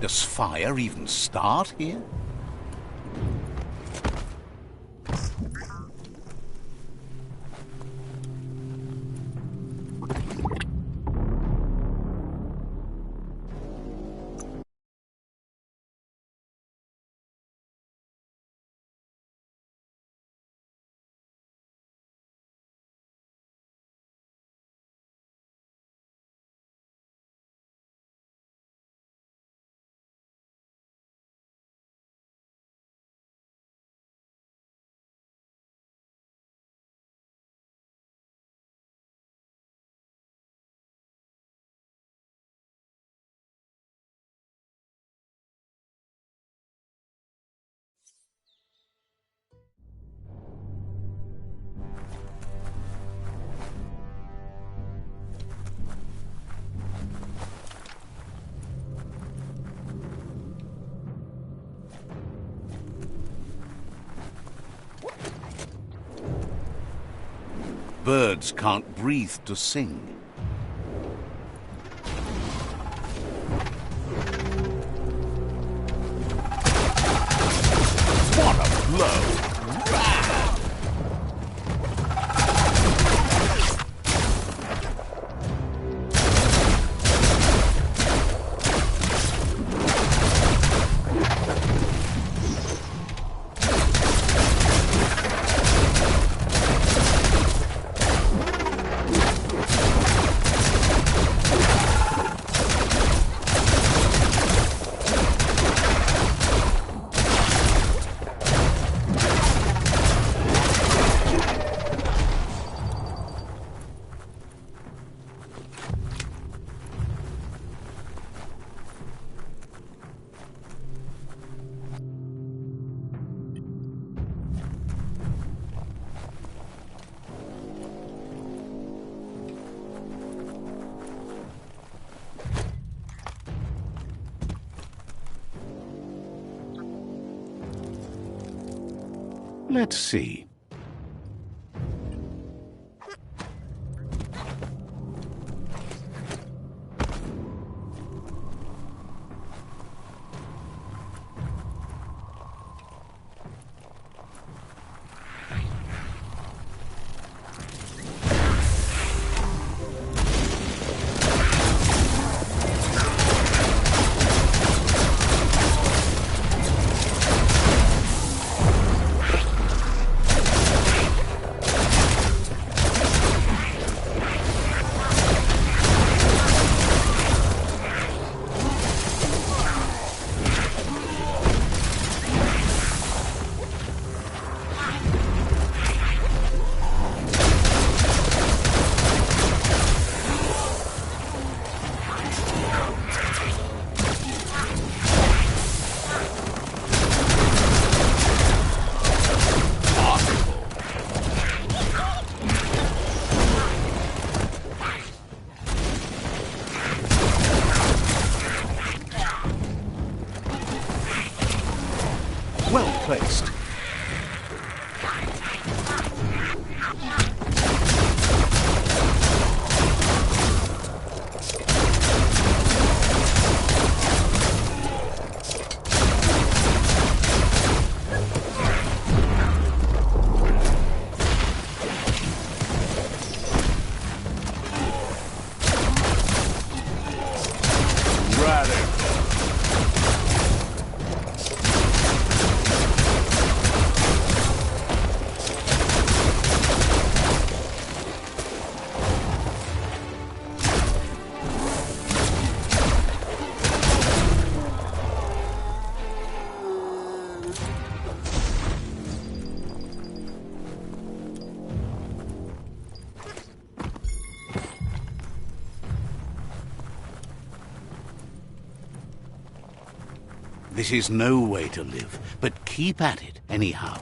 Does fire even start here? Birds can't breathe to sing. What a blow! Bad! Let's see. Well placed. This is no way to live, but keep at it anyhow.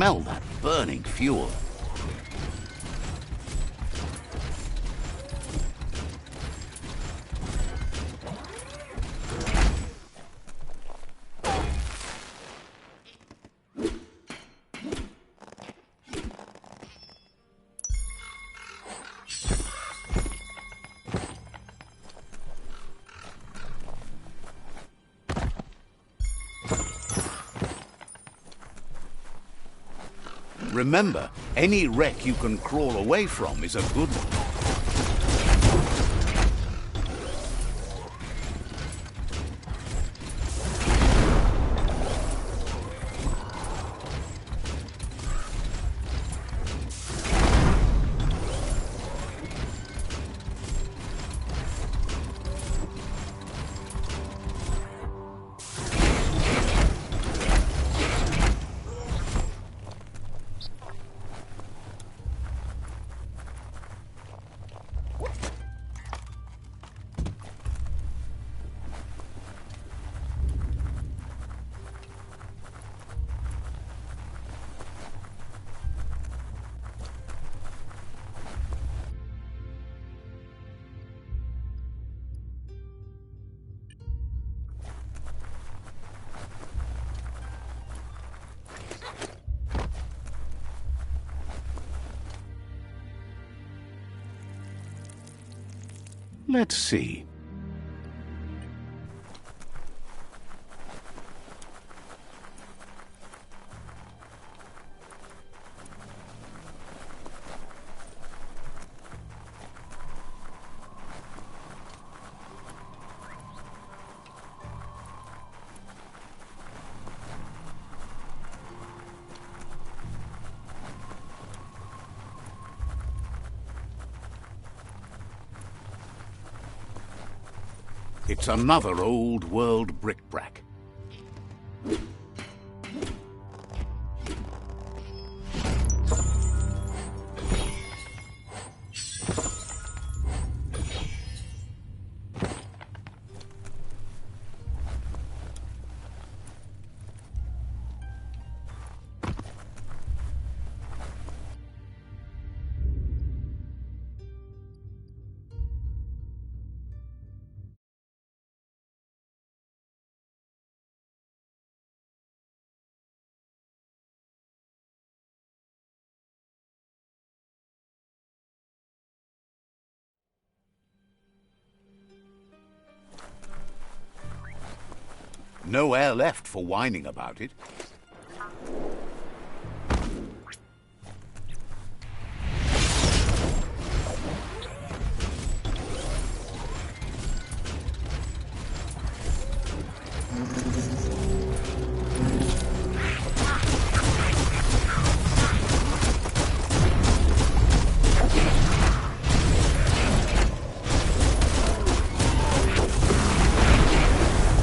Smell that burning fuel. Remember, any wreck you can crawl away from is a good one. Let's see. It's another old-world bric-brac. No air left for whining about it.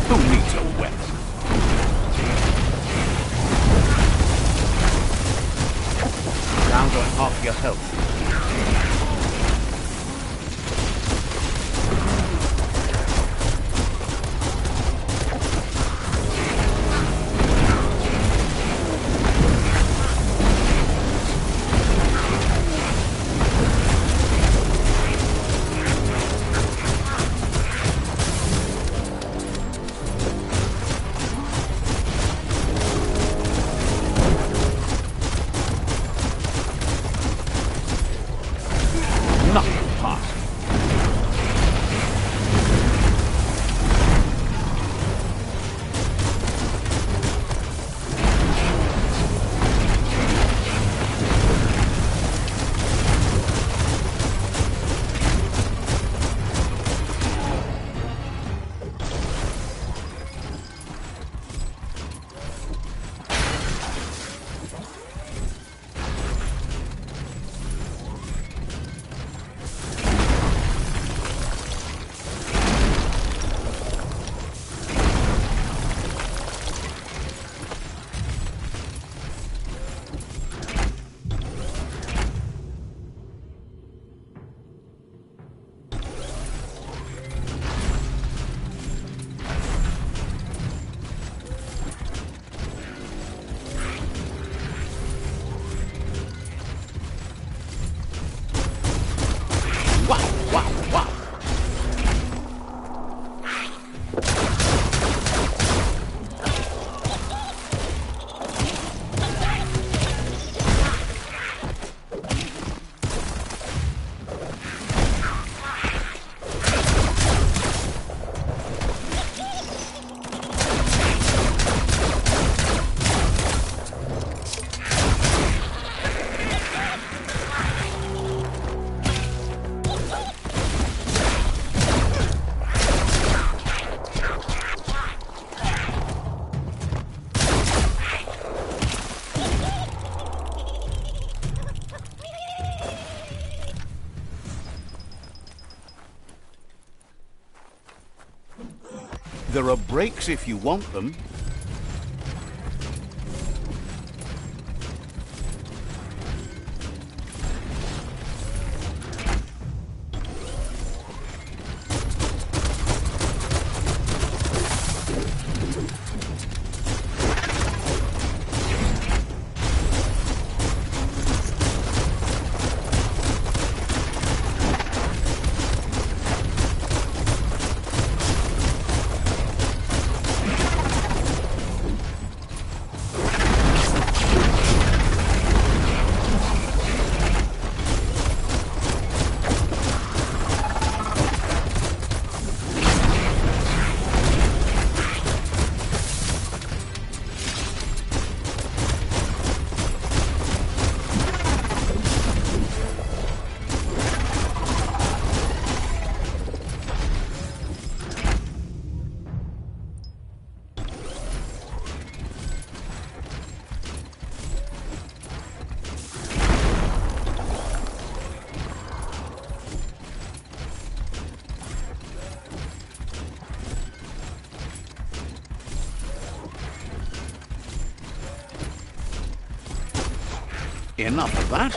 Who needs a weapon? Down to half your health. There are brakes if you want them. Enough of that.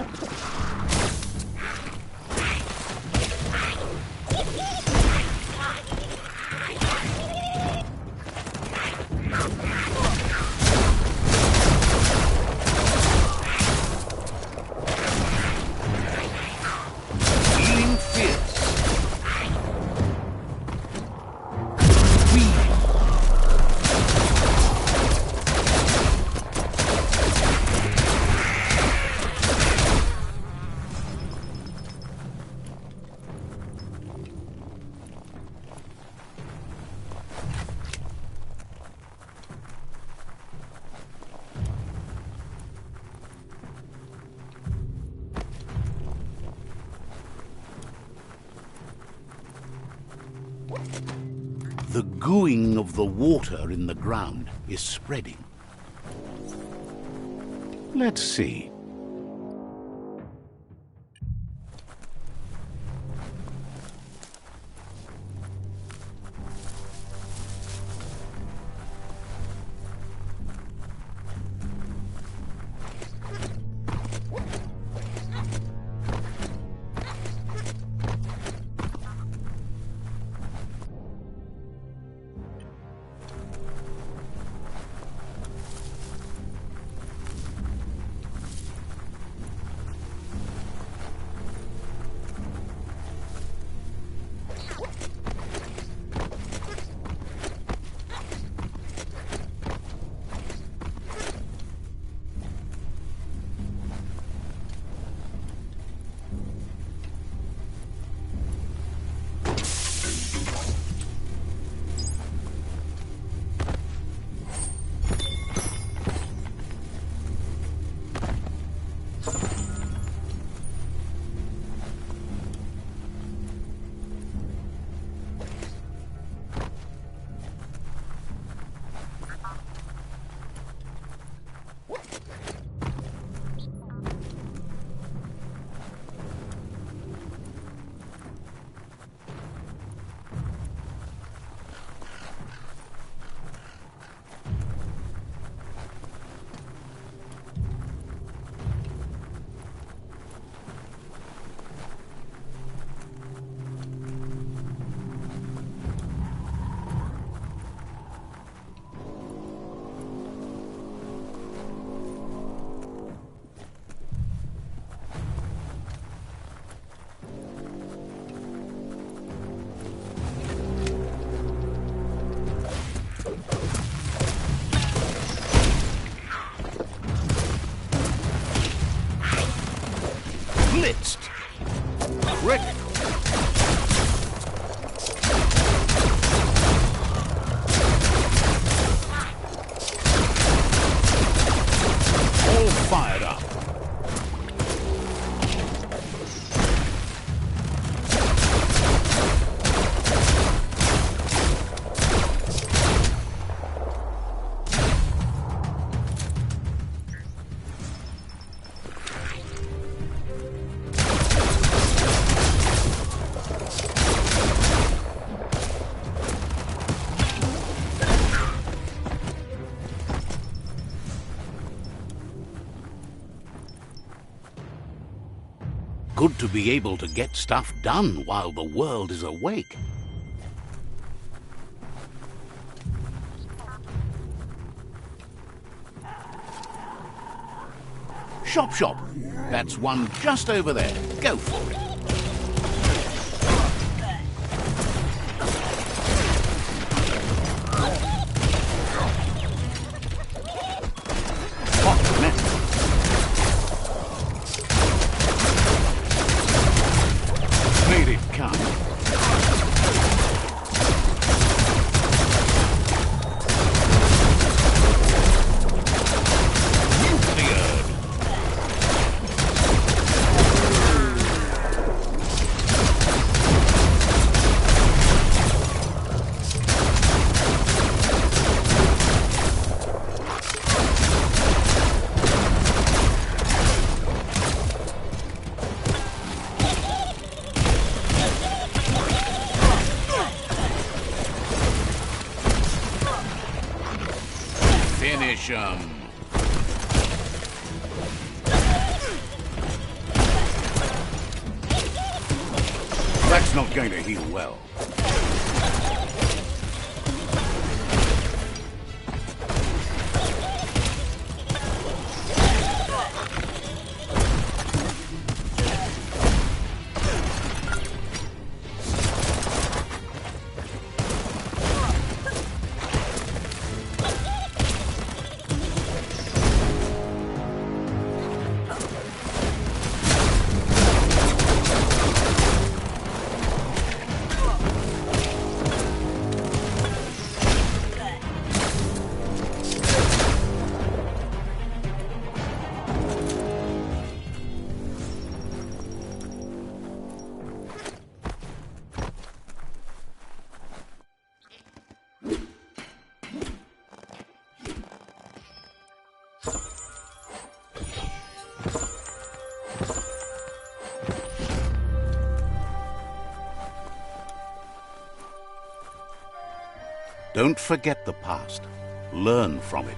Feeling fierce. The gooing of the water in the ground is spreading. Let's see. Blitzed. Critical. All fired up. good to be able to get stuff done while the world is awake. Shop, shop. That's one just over there. Go for it. What next? Made it come. Finish 'em. That's not going to heal well. Don't forget the past. Learn from it.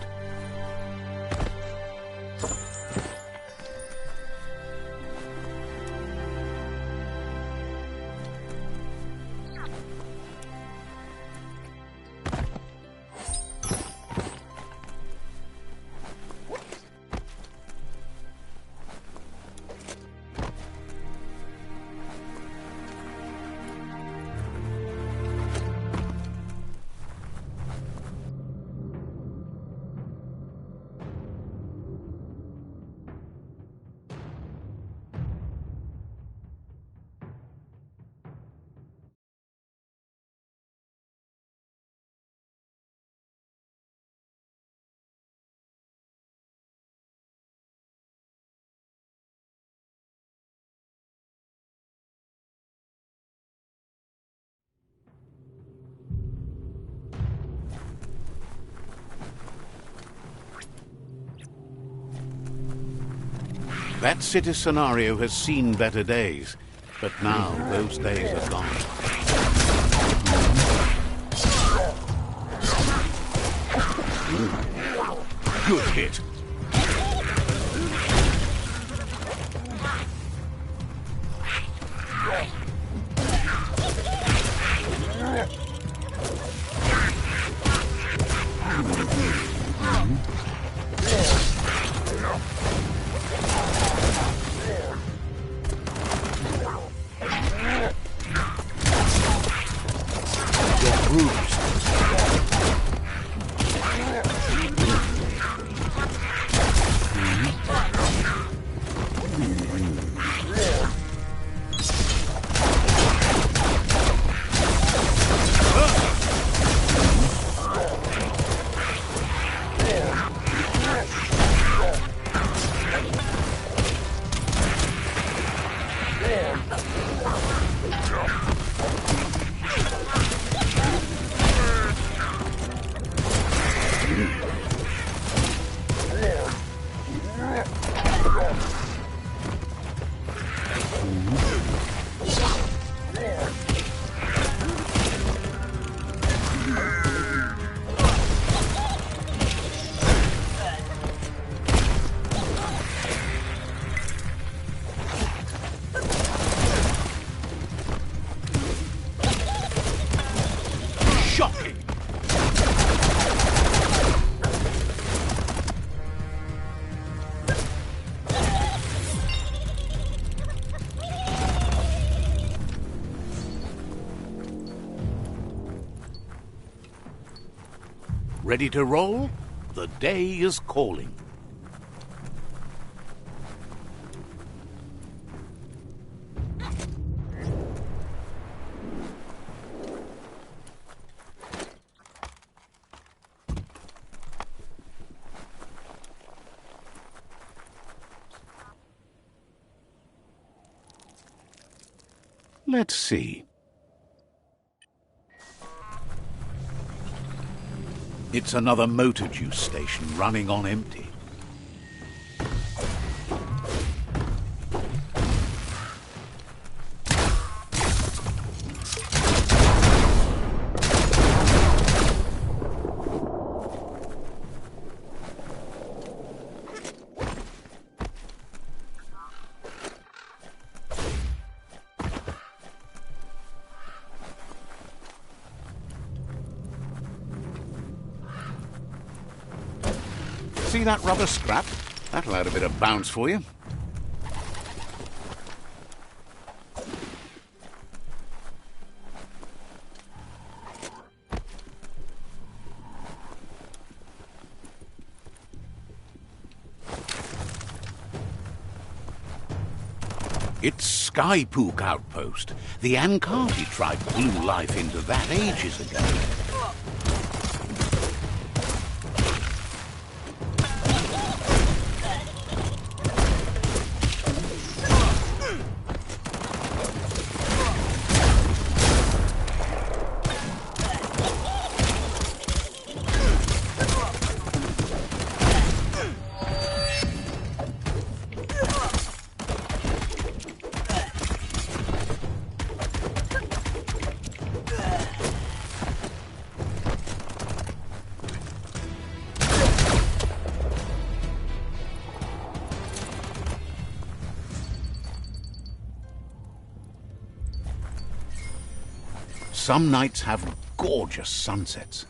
That city scenario has seen better days, but now those days are gone. Good hit. Ready to roll? The day is calling. Let's see. It's another motor juice station running on empty. See that rubber scrap? That'll add a bit of bounce for you. It's Skypook Outpost. The Ankati tribe blew life into that ages ago. Some nights have gorgeous sunsets.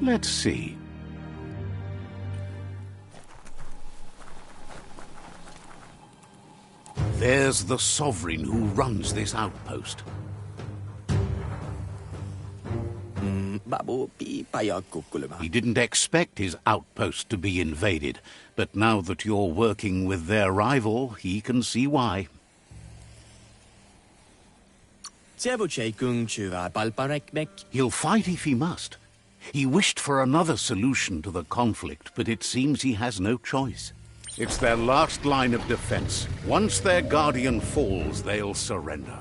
Let's see. There's the Sovereign who runs this outpost. He didn't expect his outpost to be invaded, but now that you're working with their rival, he can see why. He'll fight if he must. He wished for another solution to the conflict, but it seems he has no choice. It's their last line of defense. Once their guardian falls, they'll surrender.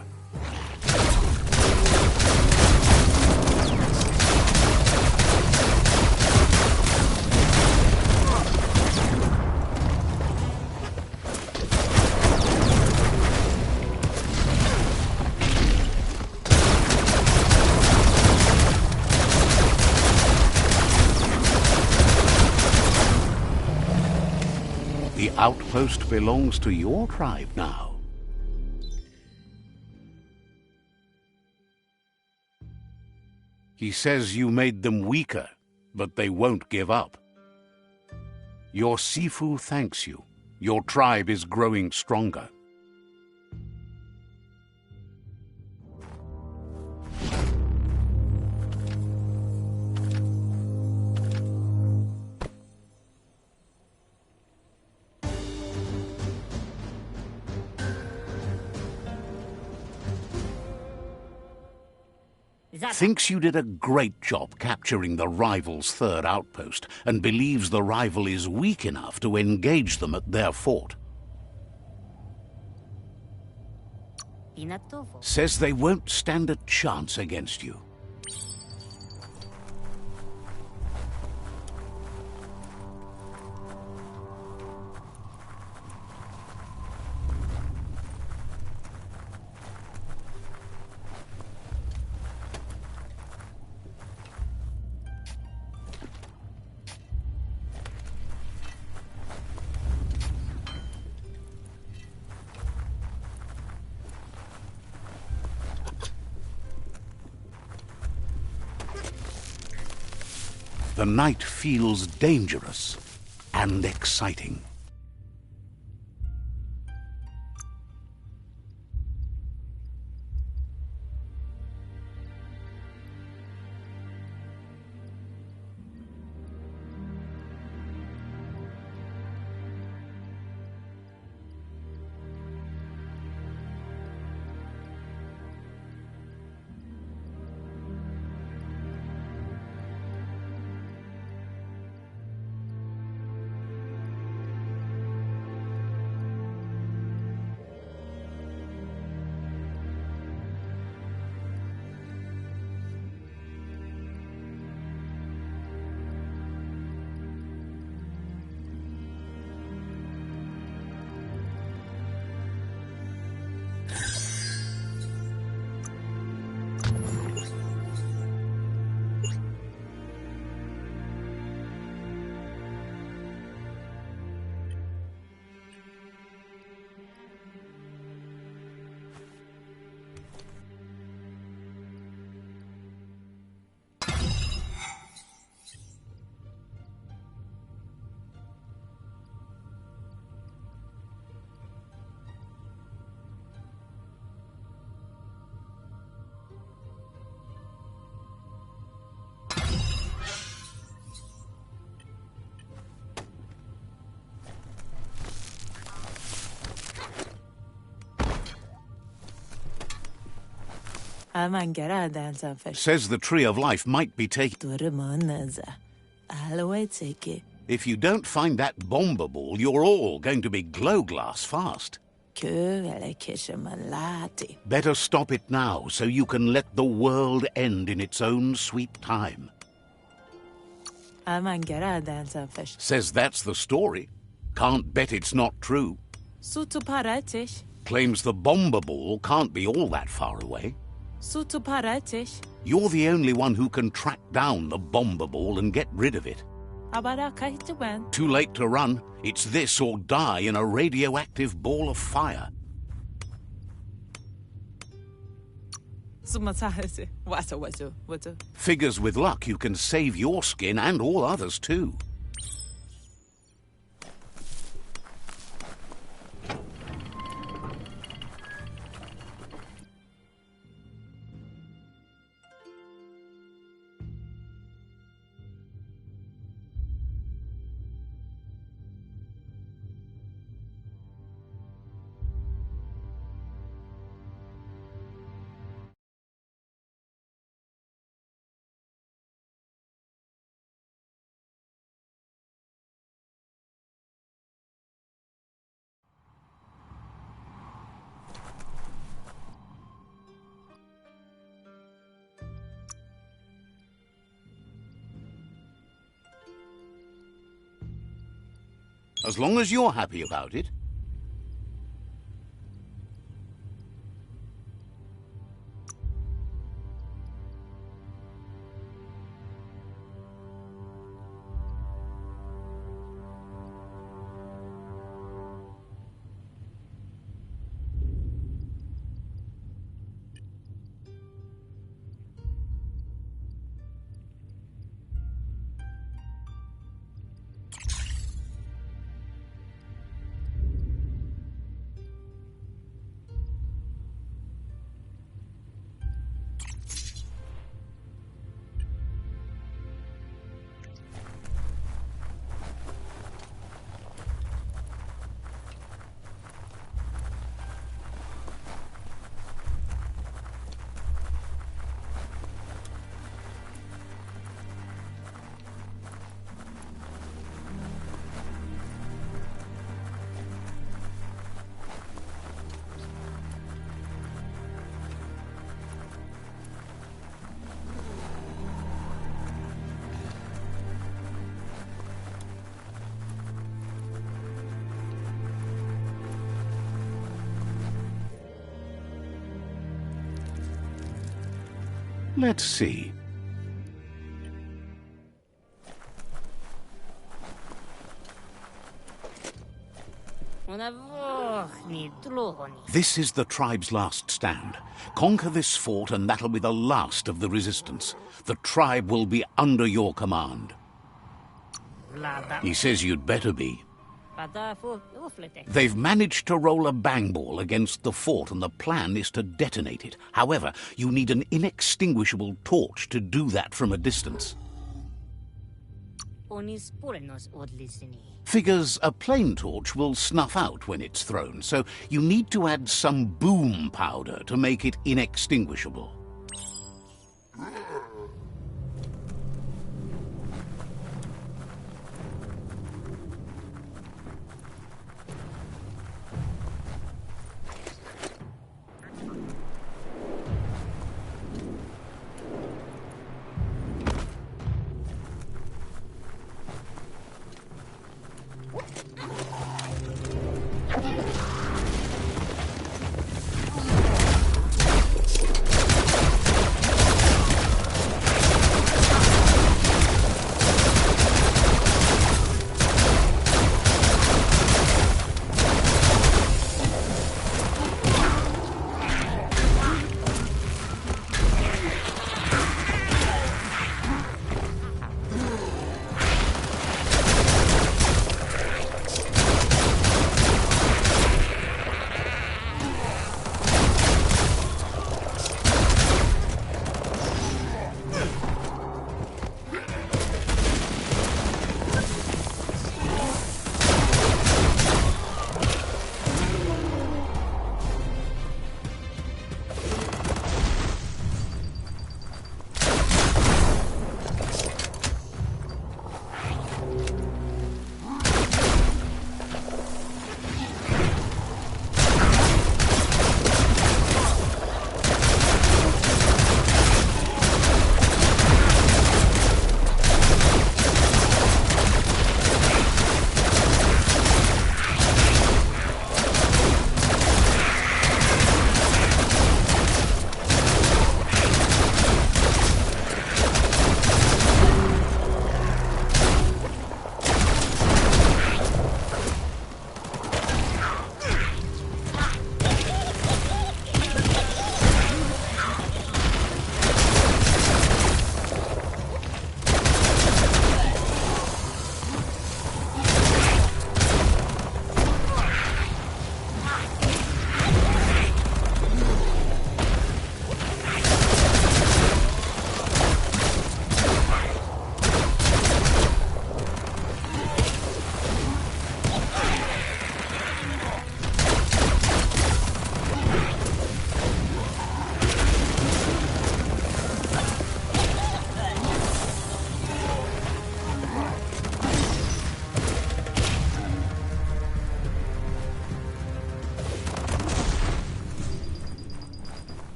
The outpost belongs to your tribe now. He says you made them weaker, but they won't give up. Your Sifu thanks you. Your tribe is growing stronger. Thinks you did a great job capturing the rival's third outpost, and believes the rival is weak enough to engage them at their fort. Says they won't stand a chance against you. The night feels dangerous and exciting. Says the Tree of Life might be taken. If you don't find that bomber ball, you're all going to be glow-glass fast. Better stop it now, so you can let the world end in its own sweet time. Says that's the story. Can't bet it's not true. Claims the bomber ball can't be all that far away. You're the only one who can track down the bomber ball and get rid of it. Too late to run. It's this or die in a radioactive ball of fire. Figures with luck you can save your skin and all others too. As long as you're happy about it. Let's see. This is the tribe's last stand. Conquer this fort and that'll be the last of the resistance. The tribe will be under your command. He says you'd better be. They've managed to roll a bang ball against the fort, and the plan is to detonate it. However, you need an inextinguishable torch to do that from a distance. Figures a plain torch will snuff out when it's thrown, so you need to add some boom powder to make it inextinguishable.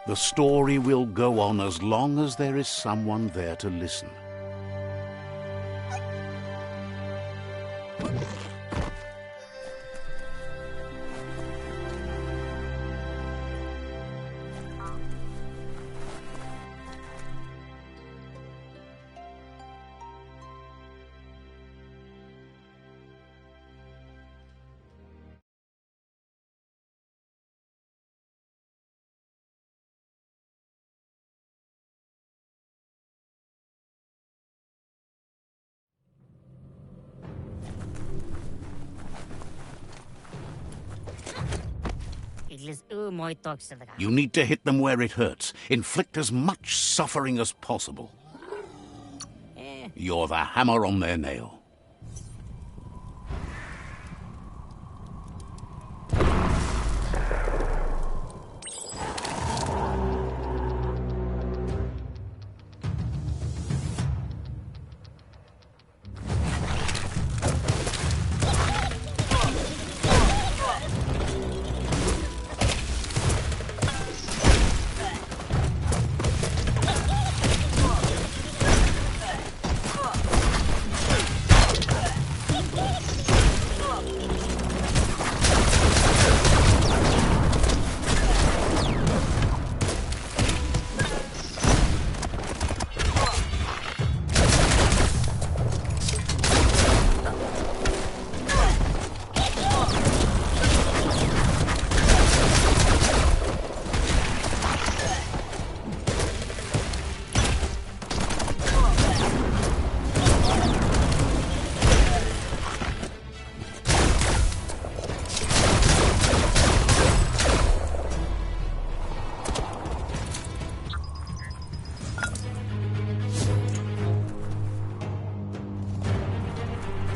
The story will go on as long as there is someone there to listen. You need to hit them where it hurts. Inflict as much suffering as possible. You're the hammer on their nail.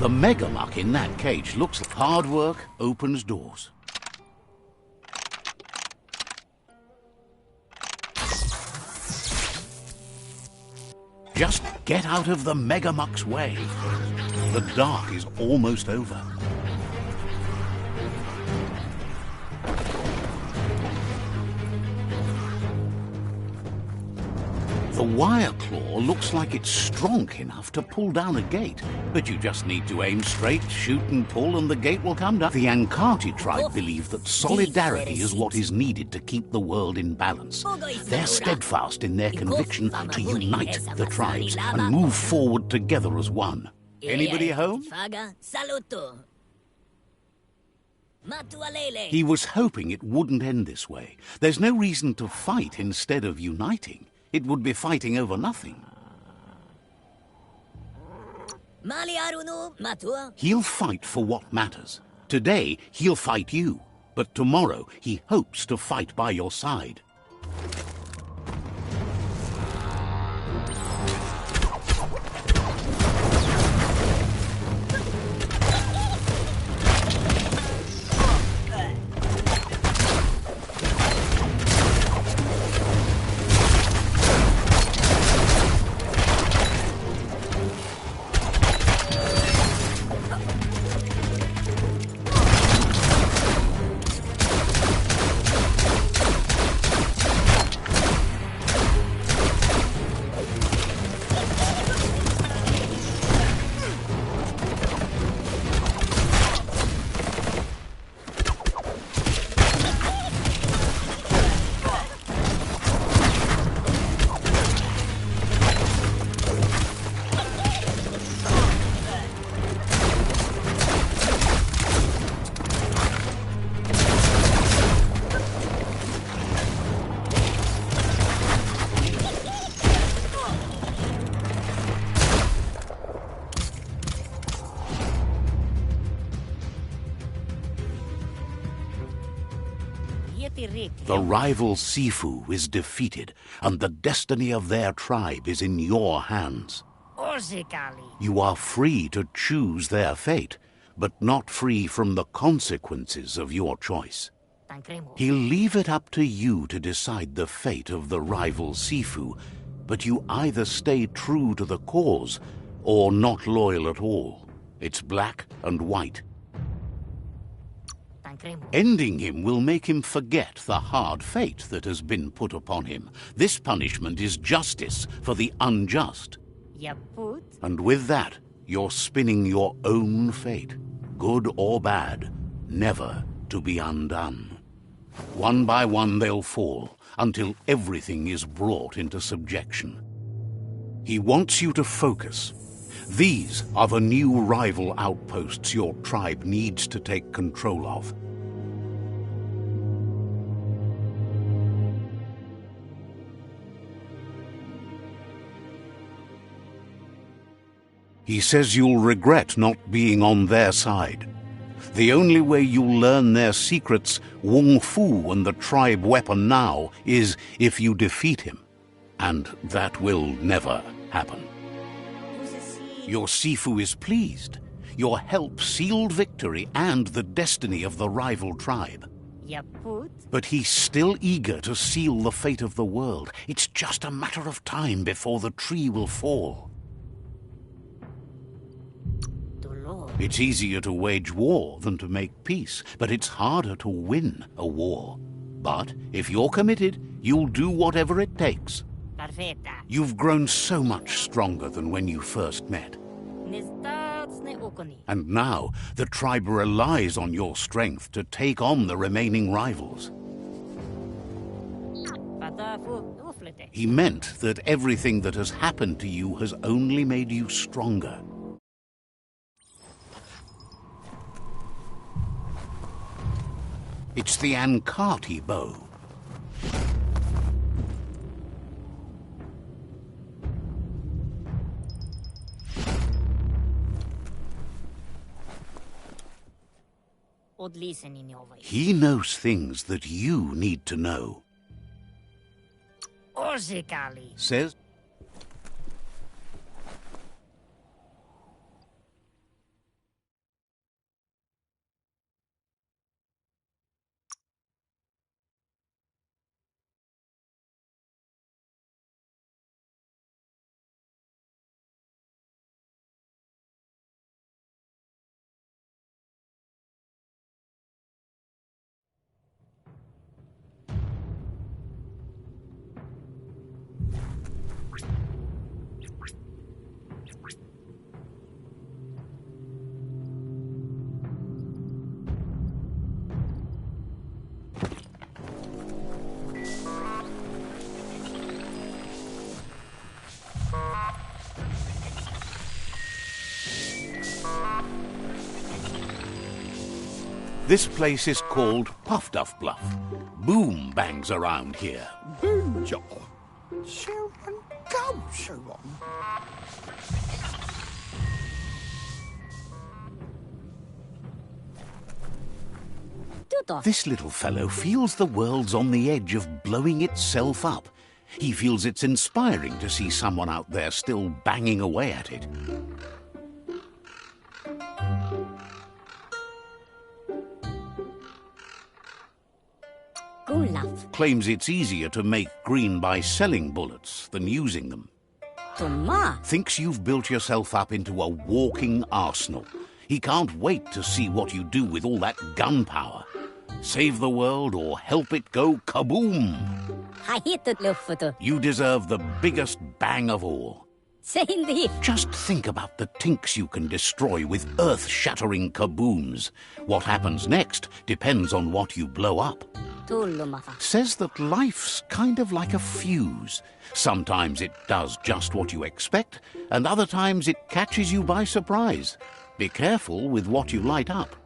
The megamuck in that cage looks like hard work opens doors. Just get out of the megamuck's way. The dark is almost over. The wire claw looks like it's strong enough to pull down a gate, but you just need to aim straight, shoot and pull, and the gate will come down. The Ankati tribe believe that solidarity is what is needed to keep the world in balance. They're steadfast in their conviction to unite the tribes and move forward together as one. Anybody home? He was hoping it wouldn't end this way. There's no reason to fight instead of uniting. It would be fighting over nothing. He'll fight for what matters. Today, he'll fight you. But tomorrow, he hopes to fight by your side. The rival Sifu is defeated, and the destiny of their tribe is in your hands. You are free to choose their fate, but not free from the consequences of your choice. He'll leave it up to you to decide the fate of the rival Sifu, but you either stay true to the cause or not loyal at all. It's black and white. Ending him will make him forget the hard fate that has been put upon him. This punishment is justice for the unjust. And with that, you're spinning your own fate, good or bad, never to be undone. One by one they'll fall, until everything is brought into subjection. He wants you to focus. These are the new rival outposts your tribe needs to take control of. He says you'll regret not being on their side. The only way you'll learn their secrets, Wung Fu and the tribe weapon now, is if you defeat him. And that will never happen. Your Sifu is pleased. Your help sealed victory and the destiny of the rival tribe. But he's still eager to seal the fate of the world. It's just a matter of time before the tree will fall. It's easier to wage war than to make peace, but it's harder to win a war. But if you're committed, you'll do whatever it takes. You've grown so much stronger than when you first met. And now, the tribe relies on your strength to take on the remaining rivals. He meant that everything that has happened to you has only made you stronger. It's the Ankati bow. He knows things that you need to know. Says... . This place is called Puff Duff Bluff. Boom bangs around here. Boom job. So and go so on. This little fellow feels the world's on the edge of blowing itself up. He feels it's inspiring to see someone out there still banging away at it. Claims it's easier to make green by selling bullets than using them. Thinks you've built yourself up into a walking arsenal. He can't wait to see what you do with all that gunpowder. Save the world or help it go kaboom! You deserve the biggest bang of all. Just think about the tinks you can destroy with earth-shattering kabooms. What happens next depends on what you blow up. Says that life's kind of like a fuse. Sometimes it does just what you expect, and other times it catches you by surprise. Be careful with what you light up.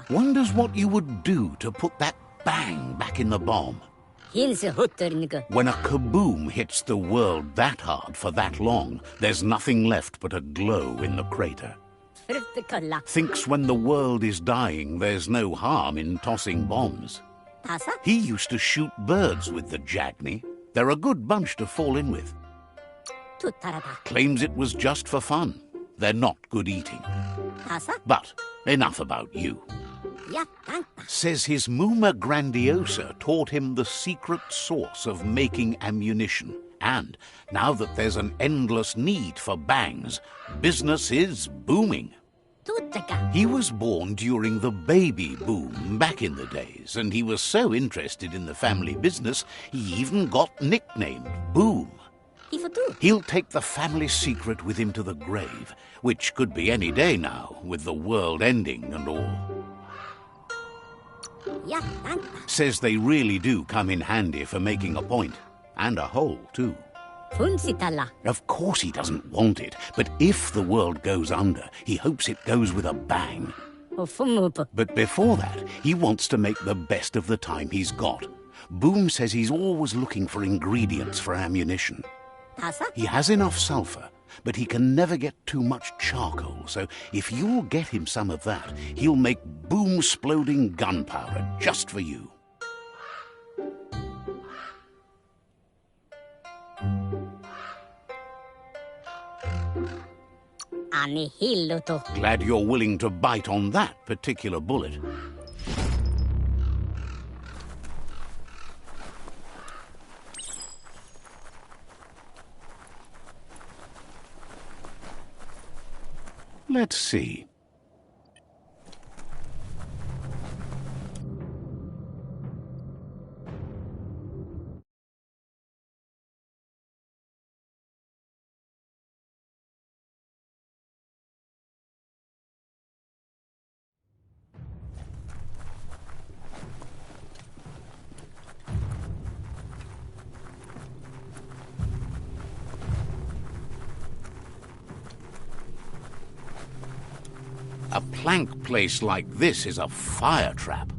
Wonders what you would do to put that bang back in the bomb. When a kaboom hits the world that hard for that long, there's nothing left but a glow in the crater. Thinks when the world is dying, there's no harm in tossing bombs. He used to shoot birds with the Jagni. They're a good bunch to fall in with. Claims it was just for fun. They're not good eating. But enough about you. Says his Muma Grandiosa taught him the secret source of making ammunition. And now that there's an endless need for bangs, business is booming. He was born during the baby boom back in the days, and he was so interested in the family business, he even got nicknamed Boom. He'll take the family secret with him to the grave, which could be any day now, with the world ending and all. Says they really do come in handy for making a point, and a hole too. Of course he doesn't want it, but if the world goes under, he hopes it goes with a bang. But before that, he wants to make the best of the time he's got. Boom says he's always looking for ingredients for ammunition. He has enough sulfur, but he can never get too much charcoal, so if you'll get him some of that, he'll make boom-sploding gunpowder just for you. Glad you're willing to bite on that particular bullet. Let's see. A plank place like this is a fire trap.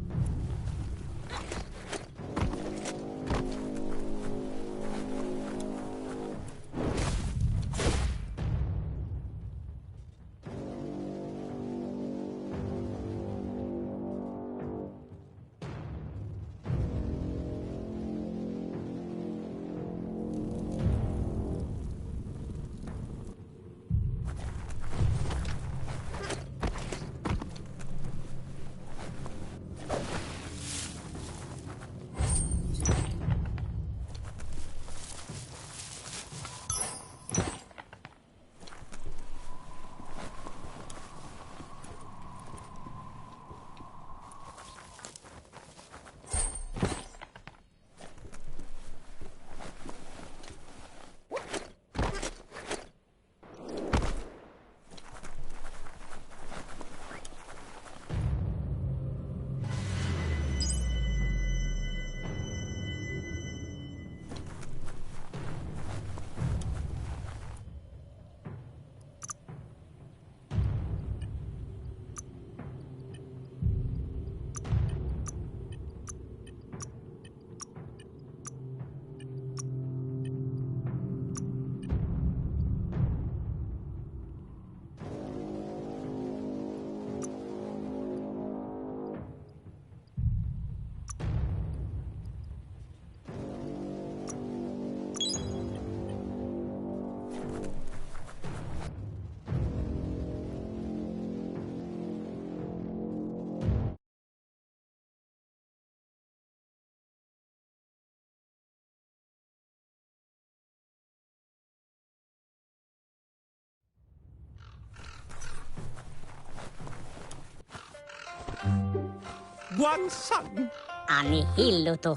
One son.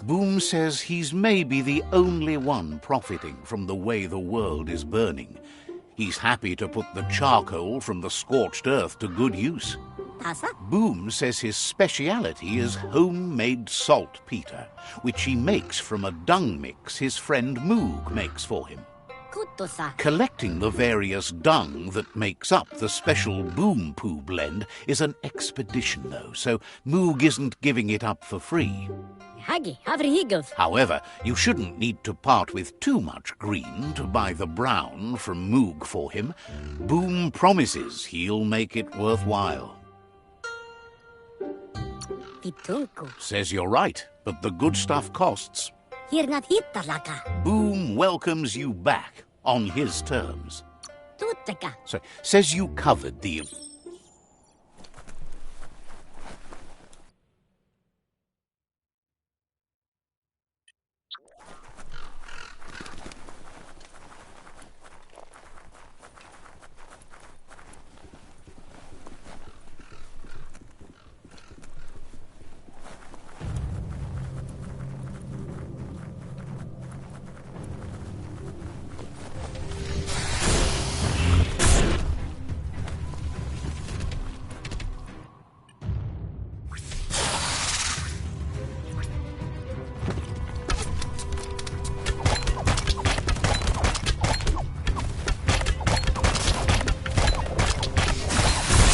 Boom says he's maybe the only one profiting from the way the world is burning. He's happy to put the charcoal from the scorched earth to good use. Boom says his speciality is homemade saltpeter, which he makes from a dung mix his friend Moog makes for him. Collecting the various dung that makes up the special Boom Poo blend is an expedition, though, so Moog isn't giving it up for free. However, you shouldn't need to part with too much green to buy the brown from Moog for him. Boom promises he'll make it worthwhile. Says you're right, but the good stuff costs. Boom welcomes you back on his terms. So, says you covered the...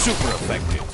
Super effective.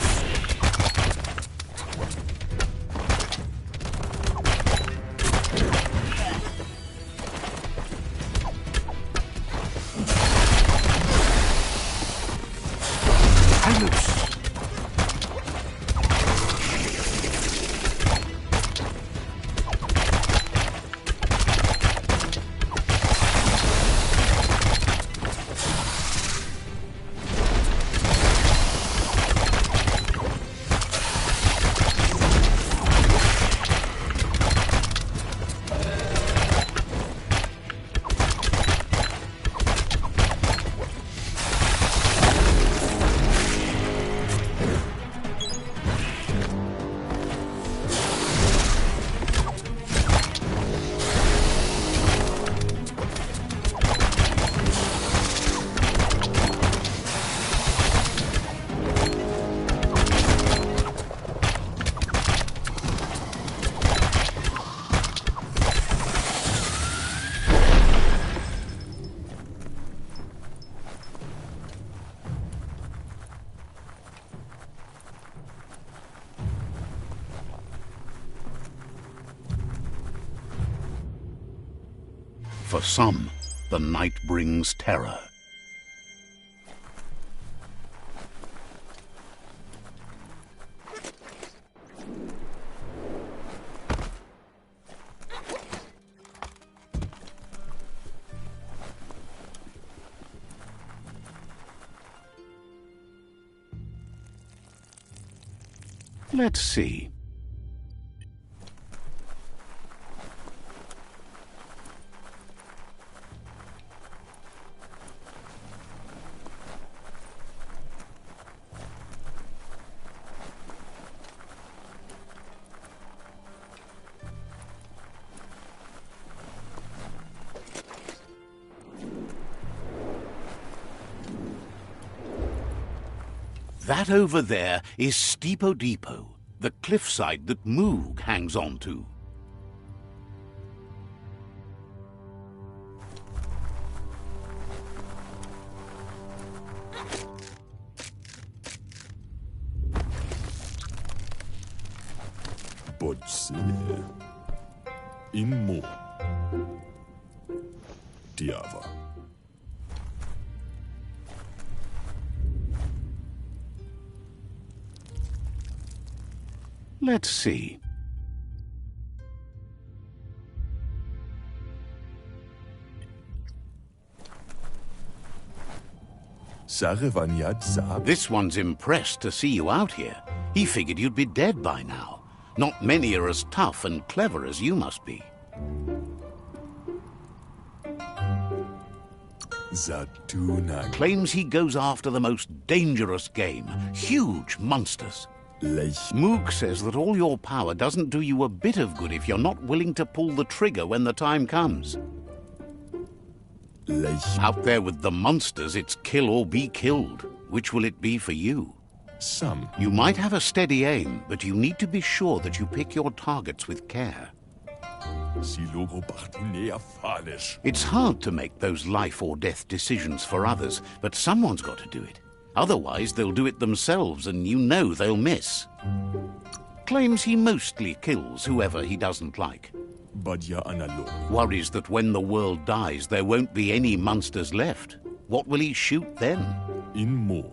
For some, the night brings terror. Let's see. That over there is Steepo Depot, the cliffside that Moog hangs on to. Bodse immo diava. Let's see. This one's impressed to see you out here. He figured you'd be dead by now. Not many are as tough and clever as you must be. Claims he goes after the most dangerous game, huge monsters. Moog says that all your power doesn't do you a bit of good if you're not willing to pull the trigger when the time comes. Out there with the monsters, it's kill or be killed. Which will it be for you? You might have a steady aim, but you need to be sure that you pick your targets with care. It's hard to make those life or death decisions for others, but someone's got to do it. Otherwise, they'll do it themselves, and you know they'll miss. Claims he mostly kills whoever he doesn't like. Worries that when the world dies, there won't be any monsters left. What will he shoot then?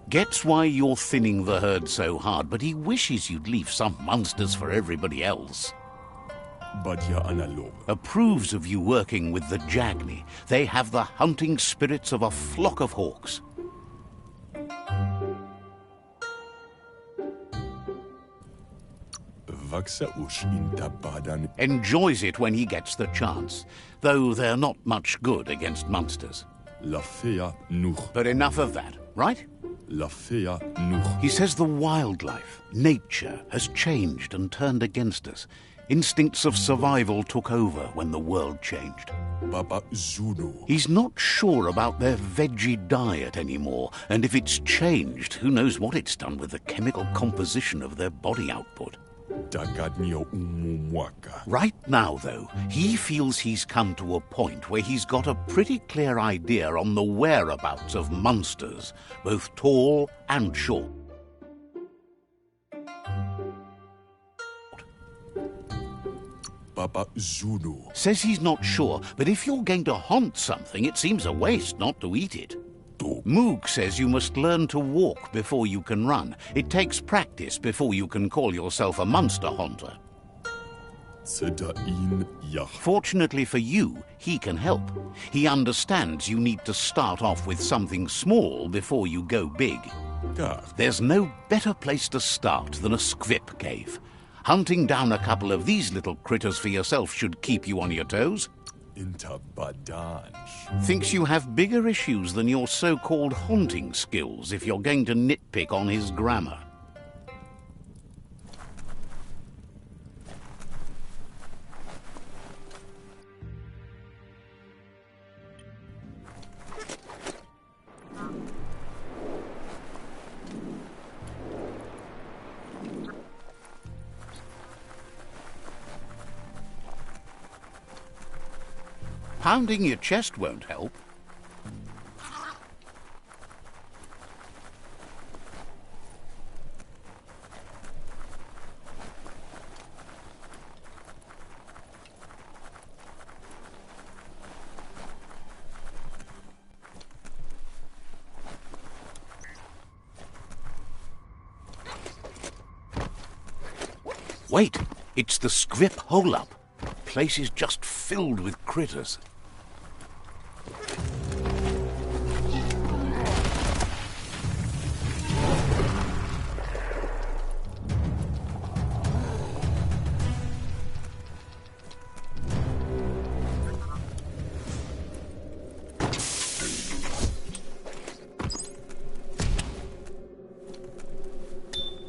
Gets why you're thinning the herd so hard, but he wishes you'd leave some monsters for everybody else. Approves of you working with the Jagni. They have the hunting spirits of a flock of hawks. Enjoys it when he gets the chance, though they're not much good against monsters. But enough of that, right? He says the wildlife, nature, has changed and turned against us. Instincts of survival took over when the world changed. He's not sure about their veggie diet anymore, and if it's changed, who knows what it's done with the chemical composition of their body output. Right now, though, he feels he's come to a point where he's got a pretty clear idea on the whereabouts of monsters, both tall and short. Says he's not sure, but if you're going to haunt something, it seems a waste not to eat it. Moog says you must learn to walk before you can run. It takes practice before you can call yourself a monster haunter. Fortunately for you, he can help. He understands you need to start off with something small before you go big. There's no better place to start than a squip cave. Hunting down a couple of these little critters for yourself should keep you on your toes. Thinks you have bigger issues than your so-called haunting skills if you're going to nitpick on his grammar. Pounding your chest won't help. Wait, it's the scrip hole-up. Place is just filled with critters.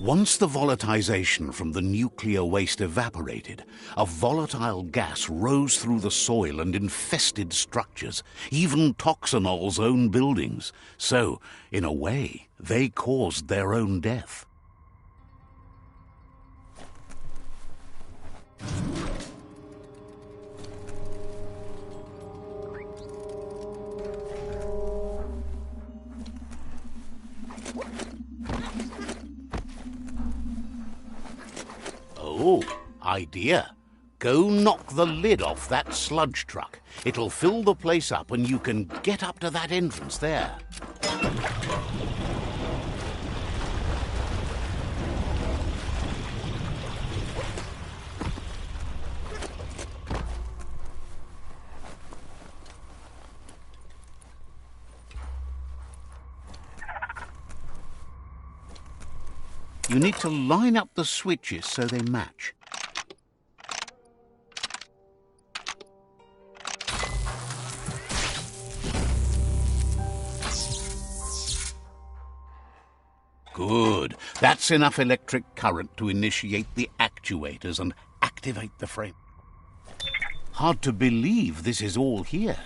Once the volatilization from the nuclear waste evaporated, a volatile gas rose through the soil and infested structures, even Toxanol's own buildings. So, in a way, they caused their own death. Oh, idea. Go knock the lid off that sludge truck. It'll fill the place up and you can get up to that entrance there. You need to line up the switches so they match. Good. That's enough electric current to initiate the actuators and activate the frame. Hard to believe this is all here.